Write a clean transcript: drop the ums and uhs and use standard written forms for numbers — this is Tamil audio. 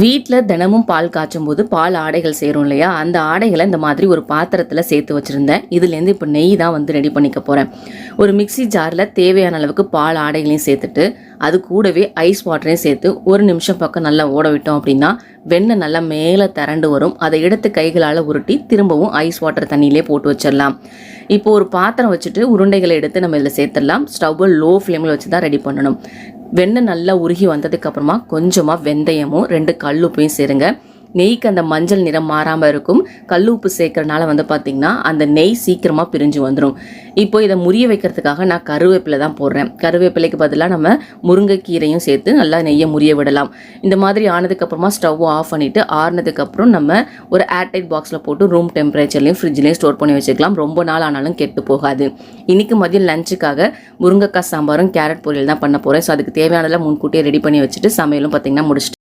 வீட்டில் தினமும் பால் காய்ச்சும் போது பால் ஆடைகள் சேரும் இல்லையா, அந்த ஆடைகளை இந்த மாதிரி ஒரு பாத்திரத்தில் சேர்த்து வச்சுருந்தேன். இதுலேருந்து இப்போ நெய் தான் வந்து ரெடி பண்ணிக்க போகிறேன். ஒரு மிக்சி ஜாரில் தேவையான அளவுக்கு பால் ஆடைகளையும் சேர்த்துட்டு அது கூடவே ஐஸ் வாட்டரையும் சேர்த்து ஒரு நிமிஷம் பக்கம் நல்லா ஓட விட்டோம் அப்படின்னா வெண்ணெய் நல்லா மேலே திரண்டு வரும். அதை எடுத்து கைகளால் உருட்டி திரும்பவும் ஐஸ் வாட்டர் தண்ணியிலே போட்டு வச்சிடலாம். இப்போ ஒரு பாத்திரம் வச்சுட்டு உருண்டைகளை எடுத்து நம்ம இதில் சேர்த்துடலாம். ஸ்டவ்வை லோ ஃப்ளேமில் வச்சு தான் ரெடி பண்ணணும். வெண்ணெய் நல்லா உருகி வந்ததுக்கு அப்புறமா கொஞ்சமாக வெந்தயமும் 2 கல்லுப்பையும் சேருங்க. நெய்க்கு அந்த மஞ்சள் நிறம் மாறாமல் இருக்கும். கல் உப்பு சேர்க்கறனால வந்து பார்த்திங்கன்னா அந்த நெய் சீக்கிரமாக பிரிஞ்சு வந்துடும். இப்போ இதை முறிய வைக்கிறதுக்காக நான் கருவேப்பிலை தான் போடுறேன். கருவேப்பிலைக்கு பதிலாக நம்ம முருங்கைக்கீரையும் சேர்த்து நல்லா நெய்யை முறிய விடலாம். இந்த மாதிரி ஆனதுக்கப்புறமா ஸ்டவ் ஆஃப் பண்ணிவிட்டு ஆறுனதுக்கப்புறம் நம்ம ஒரு ஏர்டைட் பாக்ஸில் போட்டு ரூம் டெம்பரேச்சர்லையும் ஃப்ரிட்ஜ்லேயும் ஸ்டோர் பண்ணி வச்சுக்கலாம். ரொம்ப நாள் ஆனாலும் கெட்டு போகாது. இன்றைக்கி மதியம் லஞ்சுக்காக முருங்கைக்காய் சாம்பாரும் கேரட் பொரியல் தான் பண்ண போகிறேன். ஸோ அதுக்கு தேவையானதெல்லாம் முன்கூட்டியே ரெடி பண்ணி வச்சுட்டு சமையலும் பார்த்திங்கன்னா முடிச்சுட்டு